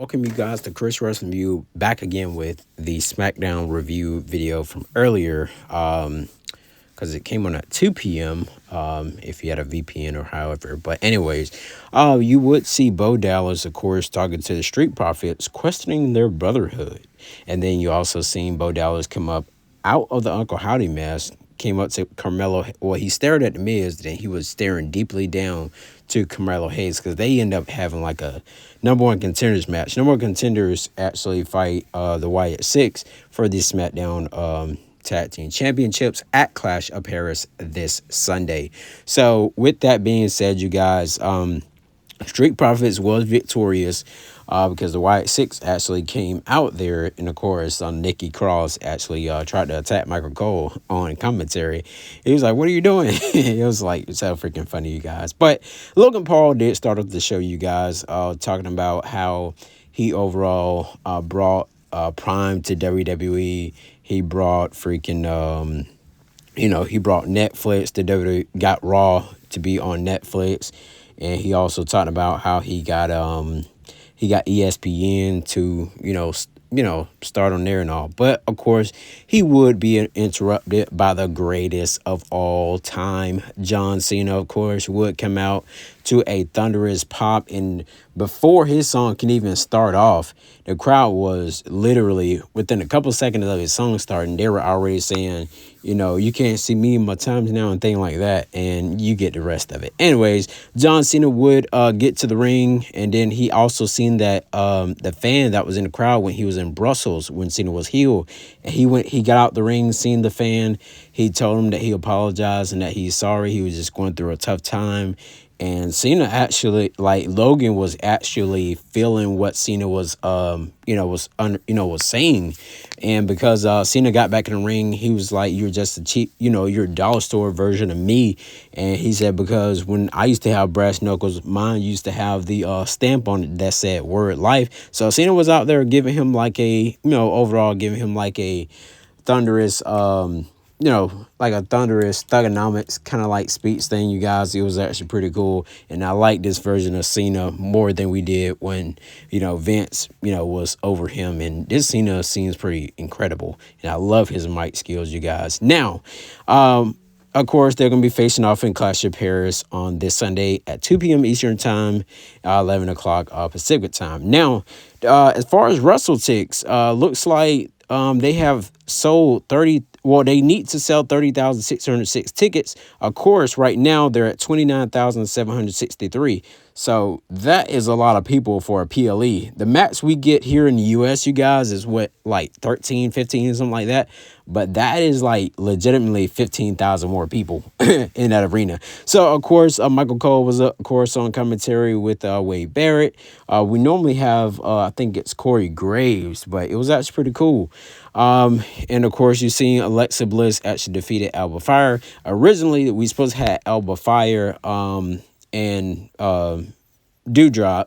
Welcome you guys to Chris Wrestling View back again with the SmackDown review video from earlier. Because it came on at 2 p.m. If you had a VPN or however. But anyways, you would see Bo Dallas, of course, talking to the Street Profits, questioning their brotherhood. And then you also seen Bo Dallas come up out of the Uncle Howdy mask, came up to Carmelo. Well, he stared at the Miz, then he was staring deeply down to Carmelo Hayes because they end up having like a number one contenders match. Number one contenders actually fight the Wyatt Six for the SmackDown Tag Team Championships at Clash of Paris this Sunday. So with that being said, you guys, Street Profits was victorious because the Wyatt Six actually came out there, and of course, Nikki Cross actually tried to attack Michael Cole on commentary. He was like, "What are you doing?" It was like, it's so freaking funny, you guys. But Logan Paul did start off the show, you guys, talking about how he overall brought Prime to WWE. He brought freaking he brought Netflix to WWE, got Raw to be on Netflix, and he also talked about how he got ESPN to start on there and all. But of course, he would be interrupted by the greatest of all time, John Cena. Of course, would come out to a thunderous pop, and before his song can even start off, the crowd was literally within a couple seconds of his song starting, they were already saying, you can't see me in my times now and thing like that, and you get the rest of it. Anyways, John Cena would get to the ring, and then he also seen that the fan that was in the crowd when he was in Brussels when Cena was healed, and he got out the ring, seen the fan. He told him that he apologized and that he's sorry. He was just going through a tough time. And Cena actually, like, Logan was actually feeling what Cena was, was saying. And because Cena got back in the ring, he was like, "You're just a cheap, you're a dollar store version of me." And he said, because when I used to have brass knuckles, mine used to have the stamp on it that said "Word Life." So Cena was out there giving him like overall giving him like a thunderous, like a thunderous thugonomics kind of like speech thing, you guys. It was actually pretty cool, and I like this version of Cena more than we did when Vince was over him. And this Cena seems pretty incredible, and I love his mic skills, you guys. Now, of course, they're going to be facing off in Clash of Paris on this Sunday at 2 p.m. Eastern Time, 11 o'clock Pacific Time. Now, as far as WrestleTix, looks like they have sold 30. Well, they need to sell 30,606 tickets. Of course, right now they're at 29,763. So that is a lot of people for a PLE. The max we get here in the US, you guys, is what, like 13, 15, something like that. But that is like legitimately 15,000 more people in that arena. So, of course, Michael Cole was, of course, on commentary with Wade Barrett. We normally have, I think it's Corey Graves, but it was actually pretty cool. And of course, you've seen Alexa Bliss actually defeated Alba Fire. Originally, we supposed to have Alba Fire and Doudrop,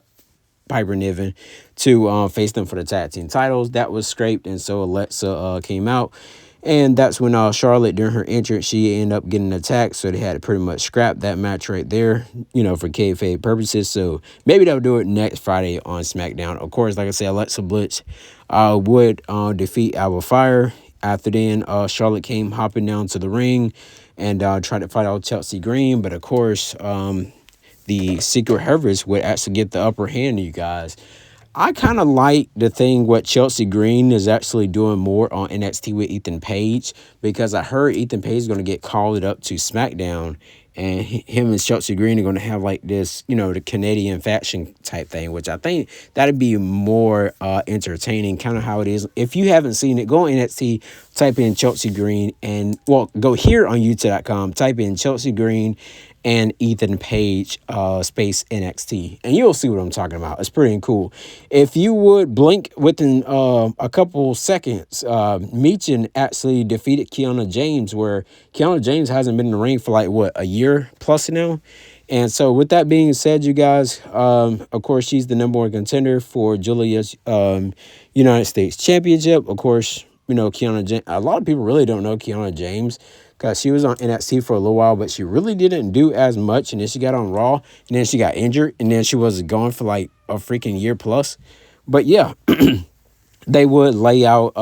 Piper Niven, to face them for the tag team titles. That was scraped, and so Alexa came out. And that's when Charlotte, during her entrance, she ended up getting attacked. So they had to pretty much scrap that match right there, for kayfabe purposes. So maybe they'll do it next Friday on SmackDown. Of course, like I said, Alexa Bliss would defeat Alba Fire. After then, Charlotte came hopping down to the ring and tried to fight out Chelsea Green. But of course, the Secret Harvest would actually get the upper hand, you guys. I kind of like the thing what Chelsea Green is actually doing more on NXT with Ethan Page, because I heard Ethan Page is going to get called up to SmackDown, and him and Chelsea Green are going to have like this, the Canadian faction type thing, which I think that'd be more entertaining, kind of how it is. If you haven't seen it, go on NXT, type in Chelsea Green, and go here on YouTube.com, type in Chelsea Green and Ethan Page space NXT, and you'll see what I'm talking about. It's pretty cool. If you would blink within a couple seconds, Meechin actually defeated Kiana James, where Kiana James hasn't been in the ring for like a year plus now. And so with that being said, you guys, of course, she's the number one contender for Julia's United States Championship. Of course, Kiana James. A lot of people really don't know Kiana James, because she was on NXT for a little while, but she really didn't do as much. And then she got on Raw, and then she got injured, and then she was gone for like a freaking year plus. But yeah, they would lay out,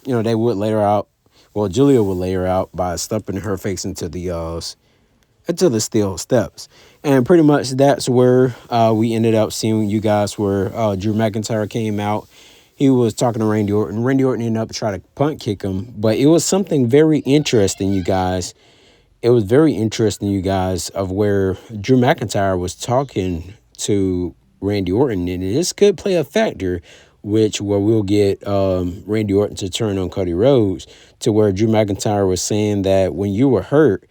they would lay her out. Well, Julia would lay her out by stumping her face into the steel steps. And pretty much that's where we ended up seeing you guys where Drew McIntyre came out. He was talking to Randy Orton. Randy Orton ended up trying to punt kick him. But it was something very interesting, you guys. It was very interesting, you guys, of where Drew McIntyre was talking to Randy Orton. And this could play a factor, which where we'll get Randy Orton to turn on Cody Rhodes, to where Drew McIntyre was saying that when you were hurt,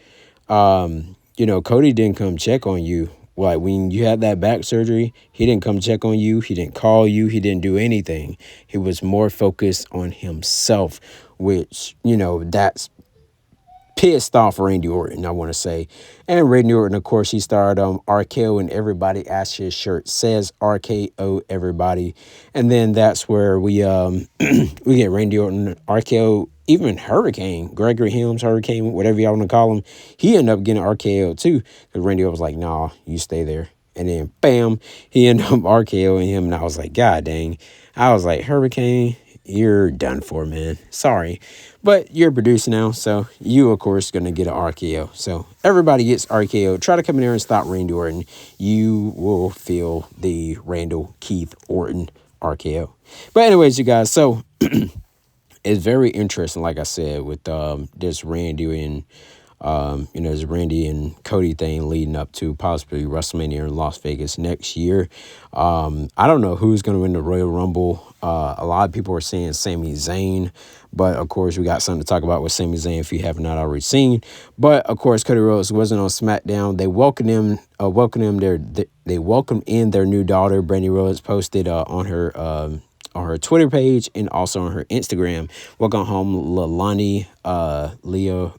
Cody didn't come check on you. Like when you had that back surgery, he didn't come check on you. He didn't call you. He didn't do anything. He was more focused on himself, which, that's pissed off Randy Orton, I want to say. And Randy Orton, of course, he started RKO, and everybody as his shirt says RKO everybody. And then that's where we we get Randy Orton, RKO, even Hurricane, Gregory Helms, Hurricane, whatever y'all want to call him. He ended up getting RKO too, because Randy Orton was like, nah, you stay there. And then bam, he ended up RKOing him. And I was like, God dang. I was like, Hurricane, you're done for, man. Sorry. But you're a producer now, so you, of course, going to get an RKO. So everybody gets RKO. Try to come in there and stop Randy Orton. You will feel the Randall Keith Orton RKO. But anyways, you guys, so it's very interesting, like I said, with this Randy and this Randy and Cody thing leading up to possibly WrestleMania in Las Vegas next year. I don't know who's going to win the Royal Rumble. A lot of people are saying Sami Zayn, but of course we got something to talk about with Sami Zayn if you have not already seen. But of course Cody Rhodes wasn't on SmackDown. They welcomed him. They welcomed in their new daughter. Brandy Rhodes posted on her Twitter page and also on her Instagram. Welcome home, Lalani, Leah.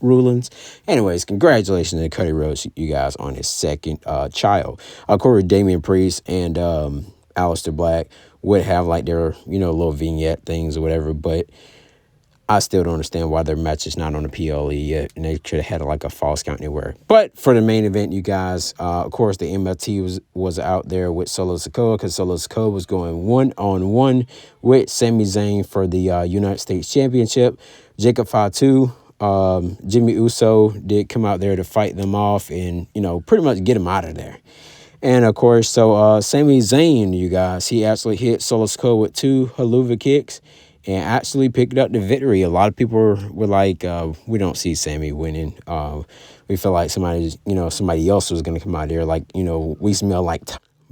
Rulings. Anyways, congratulations to Cody Rhodes, you guys, on his second child. Of course, Damian Priest and Aleister Black would have like their, little vignette things or whatever, but I still don't understand why their match is not on the PLE yet, and they should have had like a false count anywhere. But for the main event, you guys, of course, the MLT was out there with Solo Sikoa, because Solo Sikoa was going 1-on-1 with Sami Zayn for the United States Championship. Jacob Fatu, Jimmy Uso did come out there to fight them off and, pretty much get them out of there. And of course, so Sami Zayn, you guys, he actually hit Solo Sikoa with 2 haluva kicks and actually picked up the victory. A lot of people were like, we don't see Sami winning. We feel like somebody else was going to come out there. Like, we smell like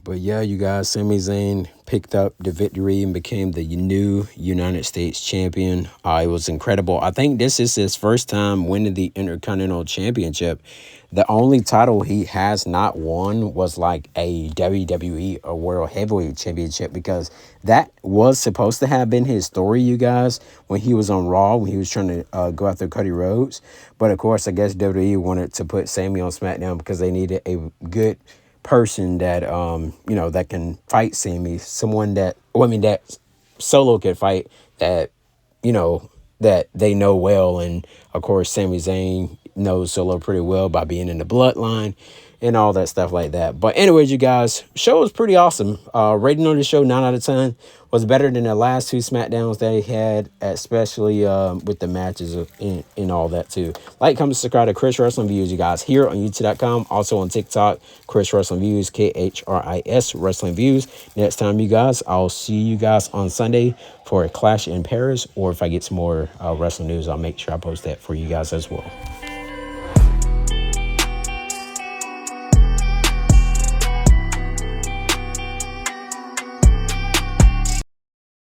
But yeah, you guys, Sami Zayn picked up the victory and became the new United States champion. It was incredible. I think this is his first time winning the Intercontinental Championship. The only title he has not won was like a WWE or World Heavyweight Championship, because that was supposed to have been his story, you guys, when he was on Raw, when he was trying to go after Cody Rhodes. But of course, I guess WWE wanted to put Sami on SmackDown because they needed a good person that that can fight Sami, someone that that Solo can fight, that that they know well. And of course Sami Zayn knows Solo pretty well by being in the bloodline and all that stuff like that. But anyways, you guys, show was pretty awesome. Rating on the show 9 out of 10, was better than the last 2 SmackDowns that he had, especially with the matches and all that too. Like, comment, subscribe to Chris Wrestling Views, you guys, here on YouTube.com. Also on TikTok, Chris Wrestling Views, KHRIS Wrestling Views. Next time, you guys, I'll see you guys on Sunday for a Clash in Paris, or if I get some more wrestling news, I'll make sure I post that for you guys as well.